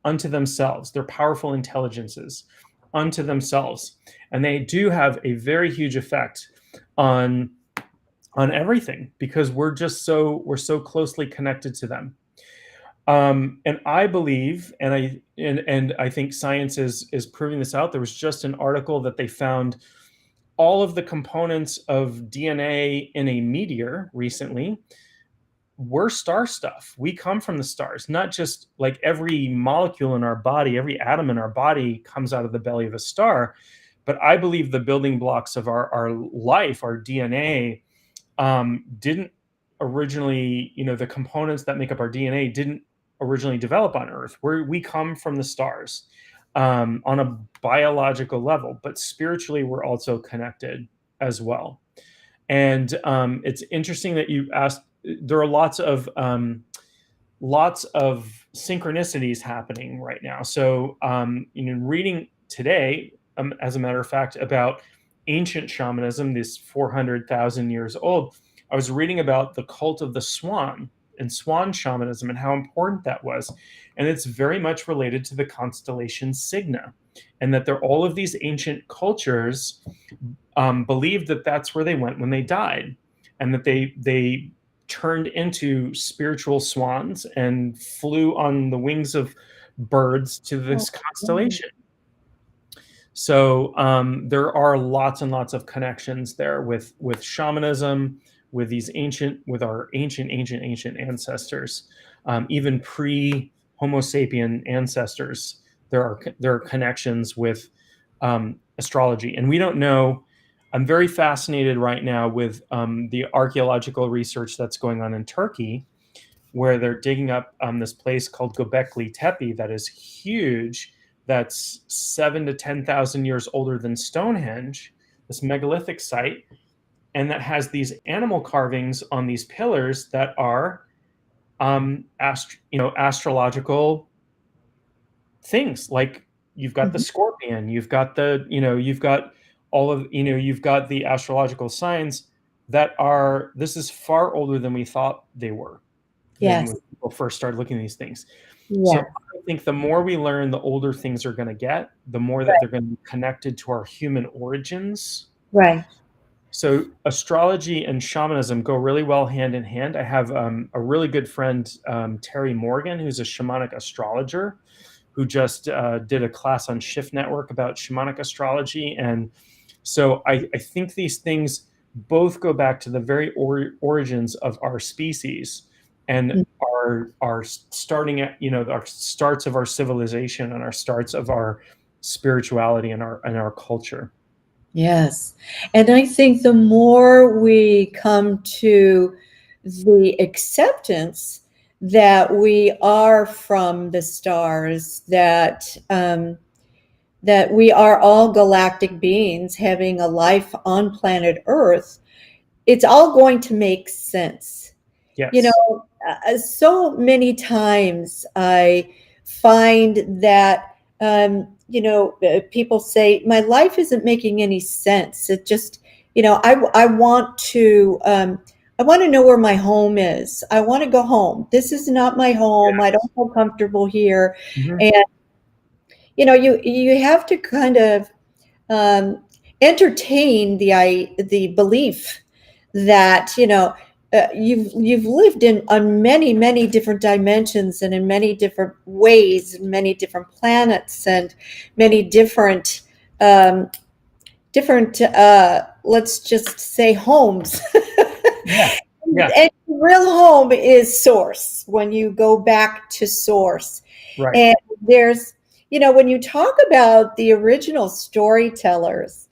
unto themselves. They're powerful intelligences unto themselves. And they do have a very huge effect on everything, because we're so closely connected to them. And I believe, and I think science is proving this out. There was just an article that they found all of the components of DNA in a meteor recently were star stuff. We come from the stars, not just like every molecule in our body, every atom in our body comes out of the belly of a star. But I believe the building blocks of our life, our DNA, didn't originally, the components that make up our DNA didn't originally develop on Earth. We come from the stars on a biological level, but spiritually we're also connected as well. And it's interesting that you asked. There are lots of synchronicities happening right now. So reading today, as a matter of fact, about ancient shamanism, this 400,000 years old, I was reading about the cult of the swan and swan shamanism and how important that was. And it's very much related to the constellation Cygna, and that all of these ancient cultures believed that that's where they went when they died, and that they turned into spiritual swans and flew on the wings of birds to this constellation. So there are lots and lots of connections there with shamanism, with our ancient ancestors, even pre-Homo sapien ancestors. There are connections with astrology, and we don't know. I'm very fascinated right now with the archaeological research that's going on in Turkey, where they're digging up this place called Göbekli Tepe that is huge. That's 7,000 to 10,000 years older than Stonehenge, this megalithic site, and that has these animal carvings on these pillars that are, astrological things. Like you've got the scorpion, you've got you've got all of, you've got the astrological signs that are. This is far older than we thought they were. Yes. When people first started looking at these things. Yes. So I think the more we learn, the older things are going to get, the more that they're going to be connected to our human origins. Right. So astrology and shamanism go really well hand in hand. I have a really good friend, Terry Morgan, who's a shamanic astrologer, who just did a class on Shift Network about shamanic astrology. And so I think these things both go back to the very origins of our species, and our starting at, our starts of our civilization and our starts of our spirituality and our culture. Yes. And I think the more we come to the acceptance that we are from the stars, that we are all galactic beings having a life on planet Earth, it's all going to make sense. Yes. So many times I find that, people say, my life isn't making any sense. It just, I want to I want to know where my home is. I want to go home. This is not my home. I don't feel comfortable here. Mhm. And you have to kind of um, entertain the belief that you've lived in on many different dimensions and in many different ways, many different planets, and many um, different let's just say homes. Yeah. Yeah. And real home is source, when you go back to source. Right. And there's, when you talk about the original storytellers,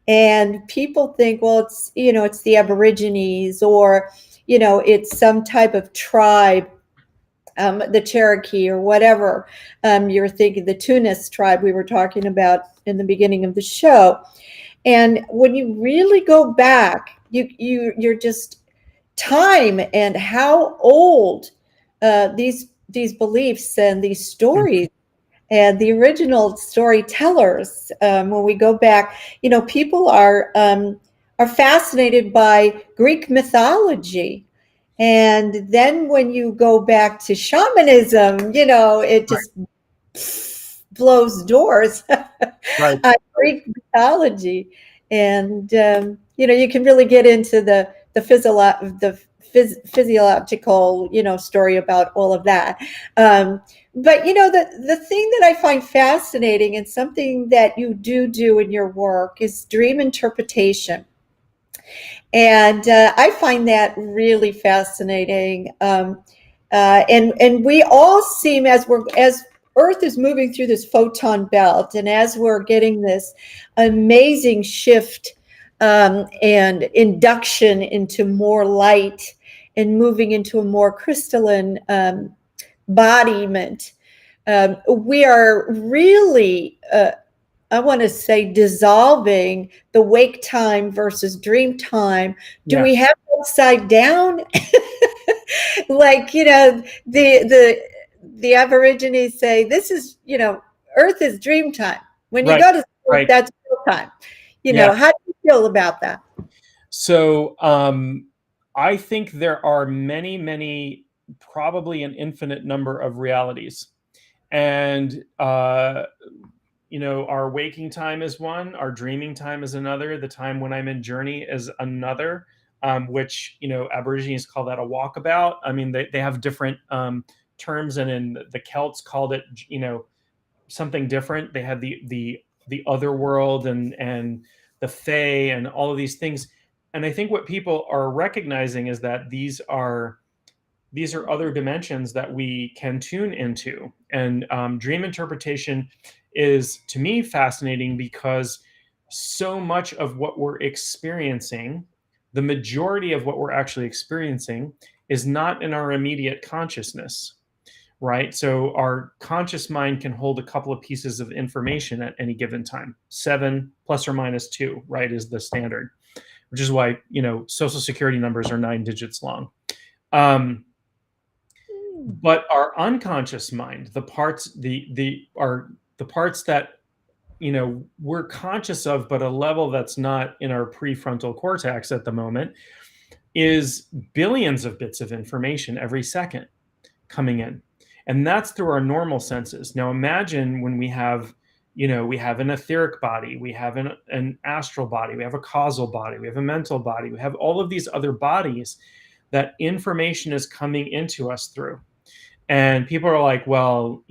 and people think, well, it's the Aborigines, or, it's some type of tribe, the Cherokee or whatever. You're thinking the Tunis tribe we were talking about in the beginning of the show. And when you really go back, you're just time and how old these beliefs and these Mhm. stories and the original storytellers. When we go back, people are fascinated by Greek mythology, and then when you go back to shamanism, it Right. just blows doors. Right. Greek mythology, and you can really get into the physiological, story about all of that. But the thing that I find fascinating, and something that you do in your work, is dream interpretation. And I find that really fascinating. And we all seem, as Earth is moving through this photon belt, and as we're getting this amazing shift and induction into more light, and moving into a more crystalline embodiment, we are really I want to say dissolving the wake time versus dream time. Do Yeah. we have it upside down? Like, the Aborigines say, this is, Earth is dream time. When you Right. go to sleep, Right. that's real time. Yeah. How do you feel about that? So I think there are many, many, probably an infinite number of realities. And our waking time is one, our dreaming time is another, the time when I'm in journey is another, which, Aborigines call that a walkabout. I mean, they have different terms, and in the Celts called it, something different. They had the other world, and the Fae, and all of these things. And I think what people are recognizing is that these are other dimensions that we can tune into. And dream interpretation is, to me, fascinating, because so much of what we're experiencing, the majority of what we're actually experiencing, is not in our immediate consciousness, right? So our conscious mind can hold a couple of pieces of information at any given time. 7 plus or minus 2, right, is the standard, which is why, social security numbers are 9 digits long. But our unconscious mind, the parts the parts that, we're conscious of, but a level that's not in our prefrontal cortex at the moment, is billions of bits of information every second coming in. And that's through our normal senses. Now imagine when we have an etheric body, we have an astral body, we have a causal body, we have a mental body, we have all of these other bodies that information is coming into us through. And people are like, well,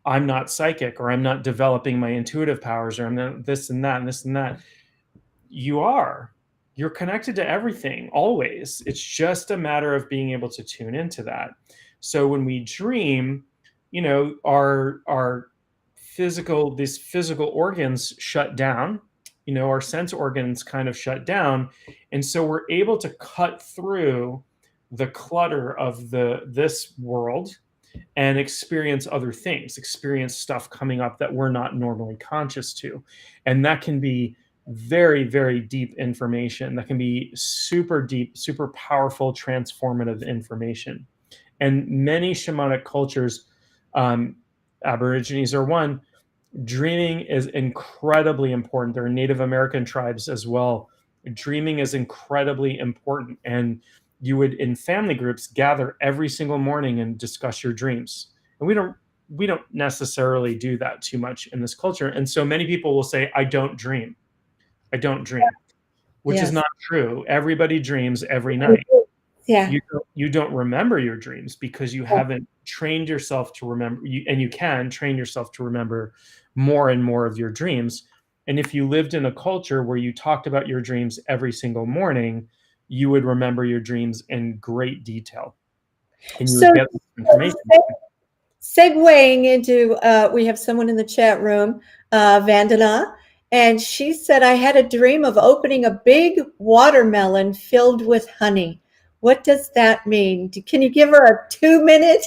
I'm not psychic, or I'm not developing my intuitive powers, or I'm not this and that and this and that. You are. You're connected to everything always. It's just a matter of being able to tune into that. So when we dream, our these physical organs shut down, our sense organs kind of shut down. And so we're able to cut through the clutter of this world and experience other things, experience stuff coming up that we're not normally conscious to. And that can be very, very deep information. That can be super deep, super powerful, transformative information. And many shamanic cultures, um, Aborigines are one, dreaming is incredibly important. There are Native American tribes as well Dreaming is incredibly important, and you would, in family groups, gather every single morning and discuss your dreams. And we don't necessarily do that too much in this culture. And so many people will say, I don't dream. I don't dream, which is Yes. not true. Everybody dreams every night. Yeah. You don't remember your dreams because you haven't trained yourself to remember, and you can train yourself to remember more and more of your dreams. And if you lived in a culture where you talked about your dreams every single morning, you would remember your dreams in great detail, and you would So get information. segueing into, we have someone in the chat room, Vandana, and she said, I had a dream of opening a big watermelon filled with honey. What does that mean? Can you give her a 2-minute?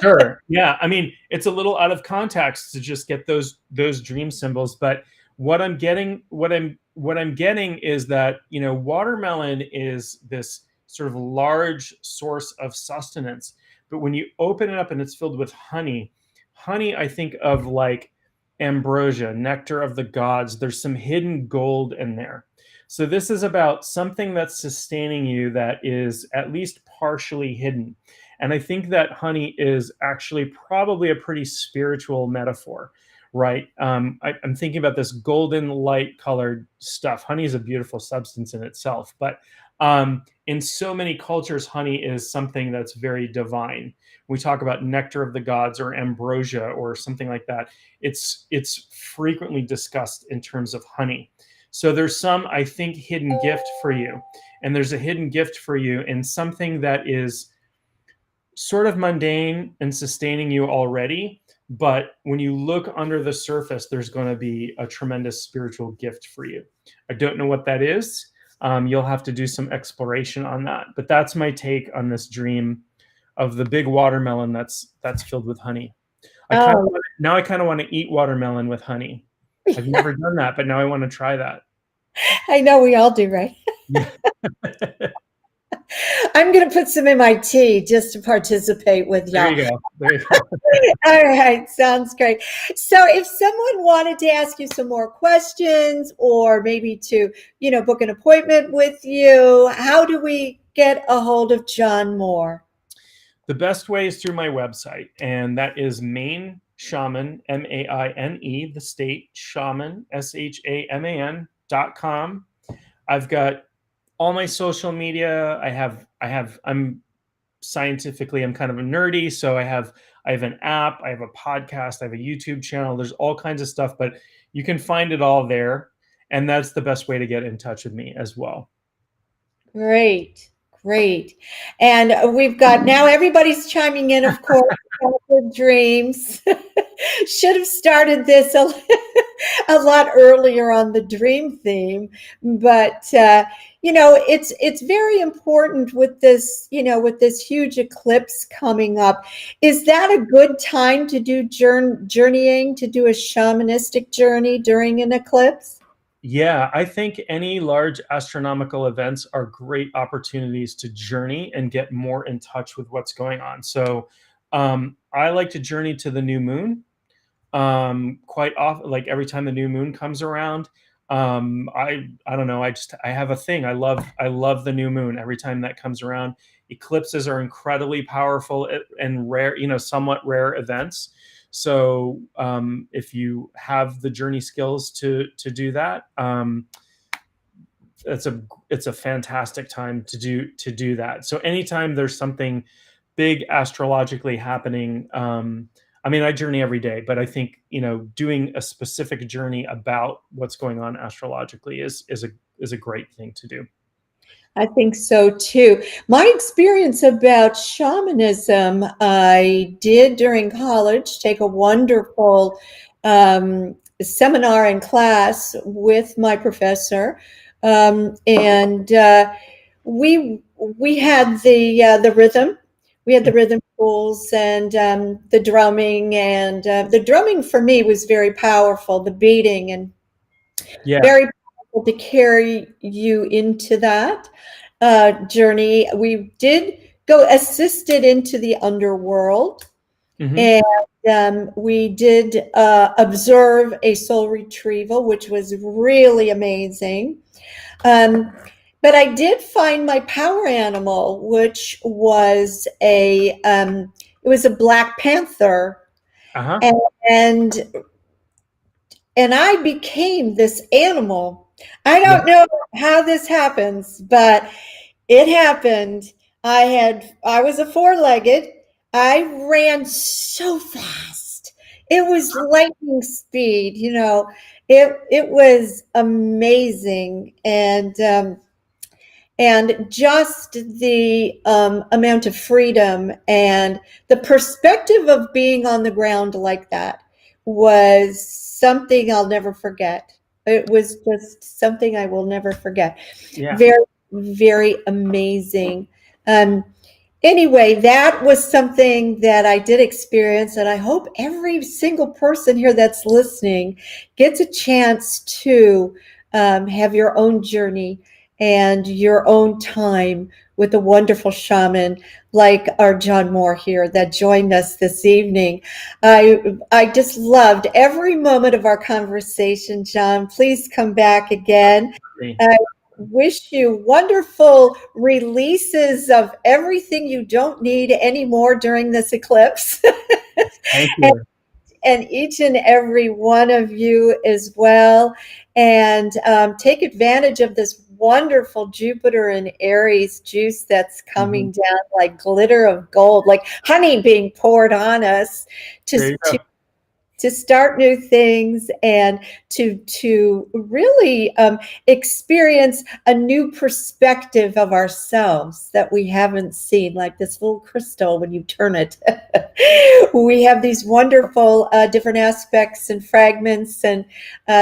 Sure. Yeah. I mean, it's a little out of context to just get those dream symbols, but what I'm getting is that, watermelon is this sort of large source of sustenance, but when you open it up and it's filled with honey, I think of like ambrosia, nectar of the gods. There's some hidden gold in there. So this is about something that's sustaining you that is at least partially hidden. And I think that honey is actually probably a pretty spiritual metaphor, right? I'm thinking about this golden light colored stuff. Honey is a beautiful substance in itself, but in so many cultures, honey is something that's very divine. We talk about nectar of the gods or ambrosia or something like that. It's frequently discussed in terms of honey. So there's some, I think, hidden gift for you. And there's a hidden gift for you in something that is sort of mundane and sustaining you already. But when you look under the surface, there's going to be a tremendous spiritual gift for you. I don't know what that is. You'll have to do some exploration on that. But that's my take on this dream of the big watermelon that's filled with honey. Now I kind of want to eat watermelon with honey. I've never done that, but now I want to try that. I know we all do, right? Yeah. I'm going to put some in my tea just to participate with y'all. There you go. All right. Sounds great. So if someone wanted to ask you some more questions or maybe to, book an appointment with you, how do we get a hold of John Moore? The best way is through my website, and that is Maine Shaman, MAINE, the state, Shaman, SHAMAN.com. I've got all my social media. I'm kind of a nerdy, so I have an app, I have a podcast, I have a YouTube channel. There's all kinds of stuff, but you can find it all there, and that's the best way to get in touch with me as well. Great. And we've got, now everybody's chiming in, of course, with dreams. Should have started this a lot earlier on the dream theme, but it's very important with this, with this huge eclipse coming up. Is that a good time to do journeying, to do a shamanistic journey during an eclipse? Yeah, I think any large astronomical events are great opportunities to journey and get more in touch with what's going on. So I like to journey to the new moon quite often, like every time the new moon comes around. I don't know, I have a thing. I love the new moon every time that comes around. Eclipses are incredibly powerful and rare, somewhat rare events. So if you have the journey skills to do that, it's a fantastic time to do that. So anytime there's something big astrologically happening, I journey every day, but I think doing a specific journey about what's going on astrologically is a great thing to do. I think so too. My experience about shamanism, I did during college take a wonderful seminar and class with my professor, and we had the rhythm. We had the rhythm tools and the drumming, and the drumming for me was very powerful. The beating and very powerful to carry you into that journey. We did go assisted into the underworld, and we did observe a soul retrieval, which was really amazing. But I did find my power animal, which was it was a black panther, Uh-huh. and and I became this animal. I Yeah. don't know how this happens, but it happened. I was a four-legged. I ran so fast. It was lightning speed, you know. It was amazing, and just the amount of freedom and the perspective of being on the ground like that was something I'll never forget. It was just something I will never forget. Yeah. Very, very amazing. Um, anyway, that was something that I did experience, and I hope every single person here that's listening gets a chance to have your own journey and your own time with a wonderful shaman like our John Moore here that joined us this evening. I just loved every moment of our conversation, John. Please come back again. I wish you wonderful releases of everything you don't need anymore during this eclipse. Thank you. And each and every one of you as well. And take advantage of this wonderful Jupiter and Aries juice that's coming down like glitter of gold, like honey being poured on us There you go. to start new things and to really experience a new perspective of ourselves that we haven't seen, like this little crystal when you turn it. We have these wonderful different aspects and fragments and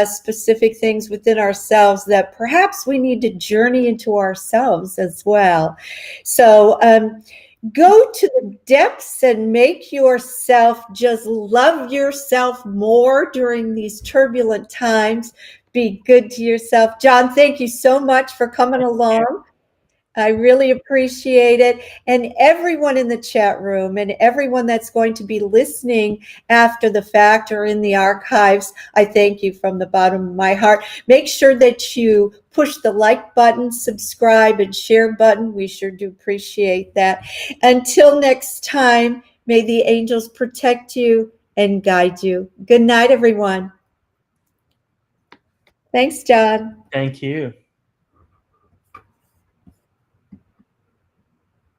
specific things within ourselves that perhaps we need to journey into ourselves as well. So go to the depths and make yourself just love yourself more during these turbulent times. Be good to yourself. John, thank you so much for coming along. I really appreciate it. And everyone in the chat room and everyone that's going to be listening after the fact or in the archives, I thank you from the bottom of my heart. Make sure that you push the like button, subscribe, and share button. We sure do appreciate that. Until next time, may the angels protect you and guide you. Good night, everyone. Thanks, John. Thank you.